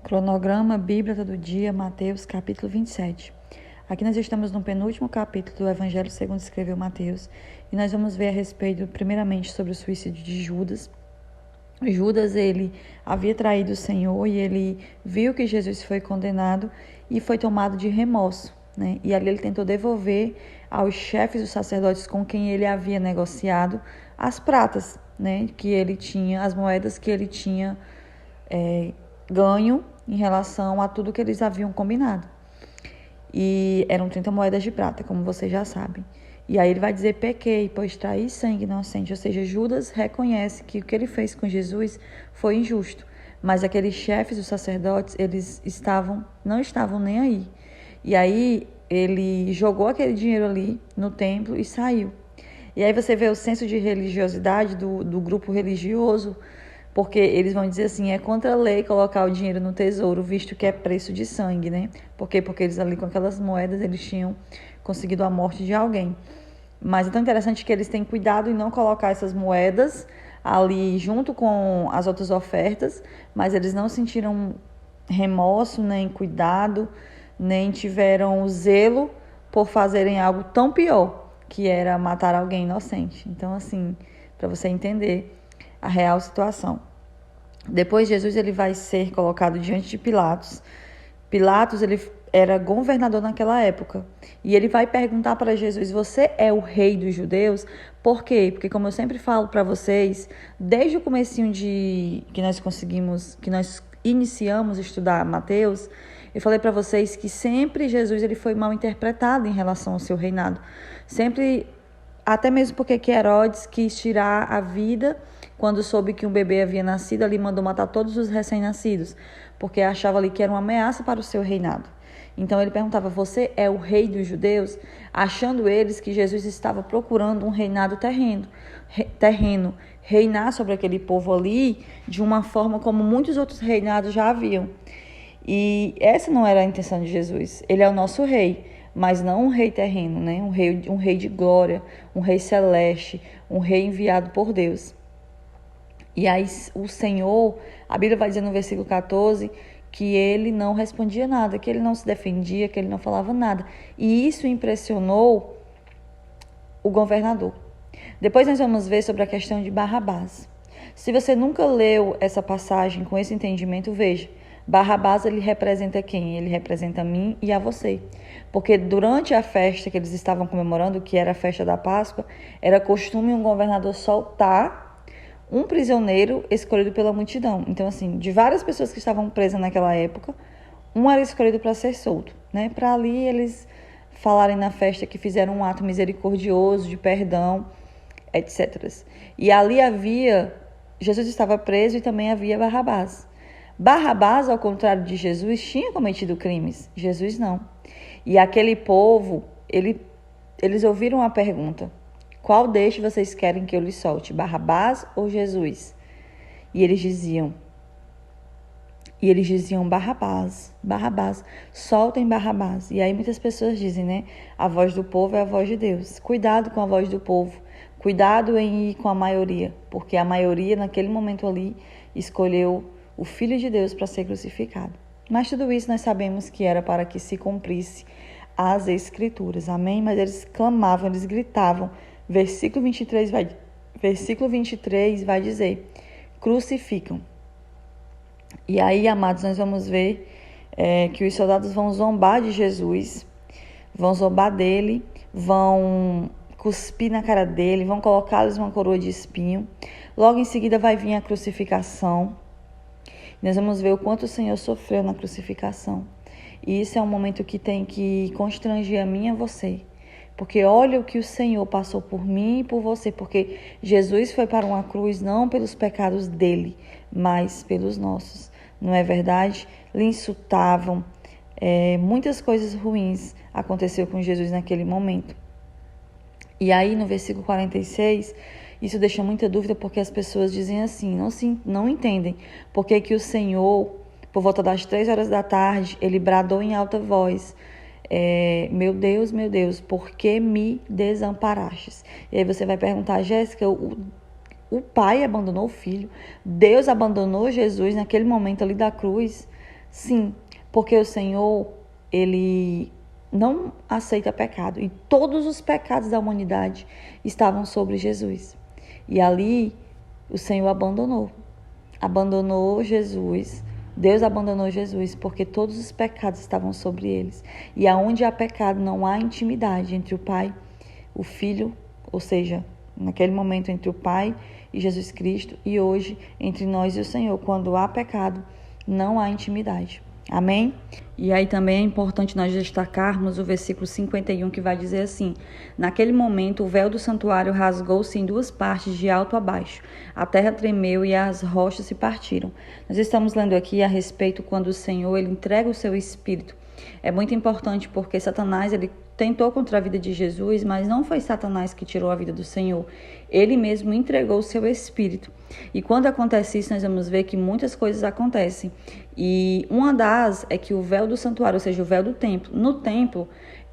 Cronograma Bíblia todo dia, Mateus, capítulo 27. Aqui nós estamos no penúltimo capítulo do Evangelho segundo escreveu Mateus, e nós vamos ver a respeito, primeiramente, sobre o suicídio de Judas. Judas, ele havia traído o Senhor e ele viu que Jesus foi condenado e foi tomado de remorso, né? E ali ele tentou devolver aos chefes dos sacerdotes com quem ele havia negociado as pratas, né? Que ele tinha, as moedas que ele tinha ganho em relação a tudo que eles haviam combinado. E eram 30 moedas de prata, como vocês já sabem. E aí ele vai dizer, pequei, pois traí sangue inocente. Ou seja, Judas reconhece que o que ele fez com Jesus foi injusto. Mas aqueles chefes dos sacerdotes, eles não estavam nem aí. E aí ele jogou aquele dinheiro ali no templo e saiu. E aí você vê o senso de religiosidade do grupo religioso, porque eles vão dizer assim, é contra a lei colocar o dinheiro no tesouro, visto que é preço de sangue, né? Por quê? Porque eles ali com aquelas moedas, eles tinham conseguido a morte de alguém. Mas é tão interessante que eles têm cuidado em não colocar essas moedas ali junto com as outras ofertas, mas eles não sentiram remorso, nem cuidado, nem tiveram zelo por fazerem algo tão pior, que era matar alguém inocente. Então, assim, para você entender a real situação. Depois Jesus ele vai ser colocado diante de Pilatos. Pilatos ele era governador naquela época. E ele vai perguntar para Jesus, você é o rei dos judeus? Por quê? Porque como eu sempre falo para vocês, desde o comecinho que nós iniciamos a estudar Mateus, eu falei para vocês que sempre Jesus ele foi mal interpretado em relação ao seu reinado. Sempre, até mesmo porque que Herodes quis tirar a vida quando soube que um bebê havia nascido, ali mandou matar todos os recém-nascidos, porque achava ali que era uma ameaça para o seu reinado. Então ele perguntava, você é o rei dos judeus? Achando eles que Jesus estava procurando um reinado terreno, reinar sobre aquele povo ali de uma forma como muitos outros reinados já haviam. E essa não era a intenção de Jesus. Ele é o nosso rei, mas não um rei terreno, né? Um rei de glória, um rei celeste, um rei enviado por Deus. E aí o Senhor, a Bíblia vai dizer no versículo 14, que ele não respondia nada, que ele não se defendia, que ele não falava nada. E isso impressionou o governador. Depois nós vamos ver sobre a questão de Barrabás. Se você nunca leu essa passagem com esse entendimento, veja. Barrabás, ele representa quem? Ele representa a mim e a você. Porque durante a festa que eles estavam comemorando, que era a festa da Páscoa, era costume um governador soltar um prisioneiro escolhido pela multidão. Então, assim, de várias pessoas que estavam presas naquela época, um era escolhido para ser solto, né? Para ali eles falarem na festa que fizeram um ato misericordioso, de perdão, etc. E ali Jesus estava preso e também havia Barrabás. Barrabás, ao contrário de Jesus, tinha cometido crimes. Jesus não. E aquele povo, eles ouviram a pergunta, qual destes vocês querem que eu lhes solte, Barrabás ou Jesus? E eles diziam Barrabás, Barrabás, soltem Barrabás. E aí muitas pessoas dizem, né? A voz do povo é a voz de Deus. Cuidado com a voz do povo. Cuidado em ir com a maioria, porque a maioria naquele momento ali escolheu o Filho de Deus para ser crucificado. Mas tudo isso nós sabemos que era para que se cumprisse as Escrituras, amém? Mas eles clamavam, eles gritavam. Versículo 23 vai dizer, crucificam. E aí, amados, nós vamos ver que os soldados vão zombar de Jesus, vão zombar dele, vão cuspir na cara dele, vão colocá-los uma coroa de espinho. Logo em seguida vai vir a crucificação. Nós vamos ver o quanto o Senhor sofreu na crucificação. E isso é um momento que tem que constranger a mim e a você. Porque olha o que o Senhor passou por mim e por você. Porque Jesus foi para uma cruz não pelos pecados dele, mas pelos nossos. Não é verdade? Lhe insultavam. Muitas coisas ruins aconteceu com Jesus naquele momento. E aí no versículo 46, isso deixa muita dúvida porque as pessoas dizem assim, não entendem. Porque que o Senhor, por volta das 3 horas da tarde, ele bradou em alta voz, meu Deus, por que me desamparastes? E aí você vai perguntar, Jéssica, o pai abandonou o filho, Deus abandonou Jesus naquele momento ali da cruz. Sim, porque o Senhor, ele não aceita pecado. E todos os pecados da humanidade estavam sobre Jesus. E ali o Senhor abandonou Jesus. Deus abandonou Jesus porque todos os pecados estavam sobre eles. E aonde há pecado não há intimidade entre o Pai, o Filho, ou seja, naquele momento entre o Pai e Jesus Cristo, e hoje entre nós e o Senhor. Quando há pecado, não há intimidade. Amém? E aí também é importante nós destacarmos o versículo 51, que vai dizer assim: naquele momento o véu do santuário rasgou-se em duas partes, de alto a baixo. A terra tremeu e as rochas se partiram. Nós estamos lendo aqui a respeito quando o Senhor ele entrega o seu Espírito. É muito importante porque Satanás ele tentou contra a vida de Jesus, mas não foi Satanás que tirou a vida do Senhor. Ele mesmo entregou o seu Espírito. E quando acontece isso, nós vamos ver que muitas coisas acontecem. E uma das é que o véu do santuário, ou seja, o véu do templo. No templo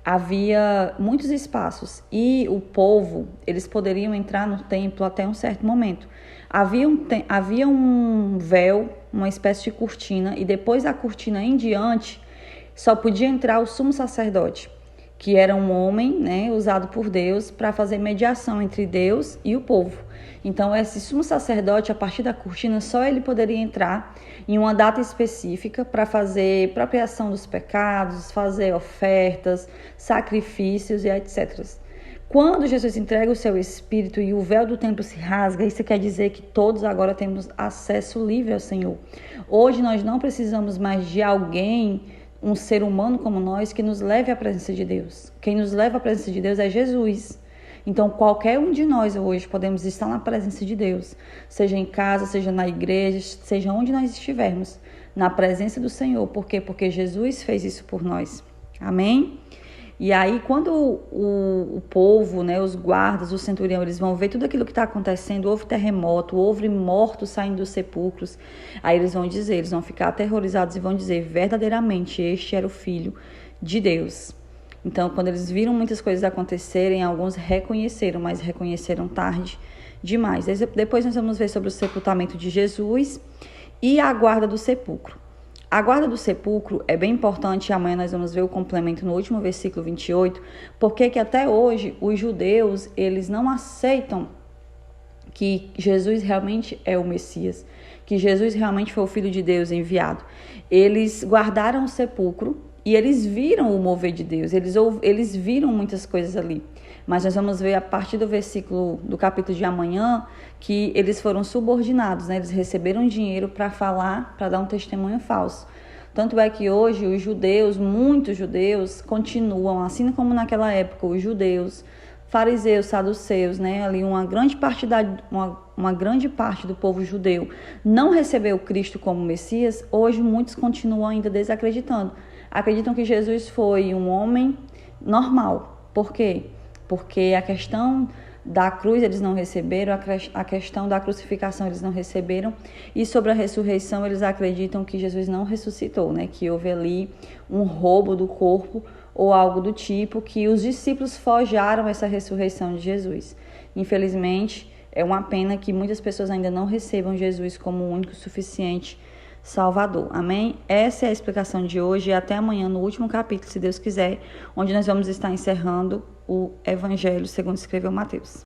havia muitos espaços e o povo, eles poderiam entrar no templo até um certo momento. Havia um véu, uma espécie de cortina, e depois da cortina em diante, só podia entrar o sumo sacerdote, que era um homem, né, usado por Deus para fazer mediação entre Deus e o povo. Então, esse sumo sacerdote, a partir da cortina, só ele poderia entrar em uma data específica para fazer propiação dos pecados, fazer ofertas, sacrifícios e etc. Quando Jesus entrega o seu Espírito e o véu do templo se rasga, isso quer dizer que todos agora temos acesso livre ao Senhor. Hoje nós não precisamos mais de alguém, um ser humano como nós, que nos leve à presença de Deus. Quem nos leva à presença de Deus é Jesus. Então, qualquer um de nós hoje podemos estar na presença de Deus, seja em casa, seja na igreja, seja onde nós estivermos, na presença do Senhor. Por quê? Porque Jesus fez isso por nós. Amém? E aí, quando o povo, né, os guardas, o centurião, eles vão ver tudo aquilo que está acontecendo, houve terremoto, houve mortos saindo dos sepulcros, aí eles vão ficar aterrorizados e vão dizer, verdadeiramente, este era o Filho de Deus. Então, quando eles viram muitas coisas acontecerem, alguns reconheceram, mas reconheceram tarde demais. Depois nós vamos ver sobre o sepultamento de Jesus e a guarda do sepulcro. A guarda do sepulcro é bem importante, e amanhã nós vamos ver o complemento no último versículo 28, porque que até hoje os judeus, eles não aceitam que Jesus realmente é o Messias, que Jesus realmente foi o Filho de Deus enviado. Eles guardaram o sepulcro e eles viram o mover de Deus, eles viram muitas coisas ali. Mas nós vamos ver a partir do capítulo de amanhã, que eles foram subordinados, né? Eles receberam dinheiro para falar, para dar um testemunho falso. Tanto é que hoje os judeus, muitos judeus, continuam, assim como naquela época, os judeus, fariseus, saduceus, né? Ali uma grande parte do povo judeu não recebeu Cristo como Messias. Hoje muitos continuam ainda desacreditando. Acreditam que Jesus foi um homem normal. Por quê? Porque a questão da cruz eles não receberam, a questão da crucificação eles não receberam, e sobre a ressurreição eles acreditam que Jesus não ressuscitou, né? Que houve ali um roubo do corpo ou algo do tipo, que os discípulos forjaram essa ressurreição de Jesus. Infelizmente, é uma pena que muitas pessoas ainda não recebam Jesus como o único suficiente Salvador. Amém? Essa é a explicação de hoje, e até amanhã no último capítulo, se Deus quiser, onde nós vamos estar encerrando o Evangelho segundo escreveu Mateus.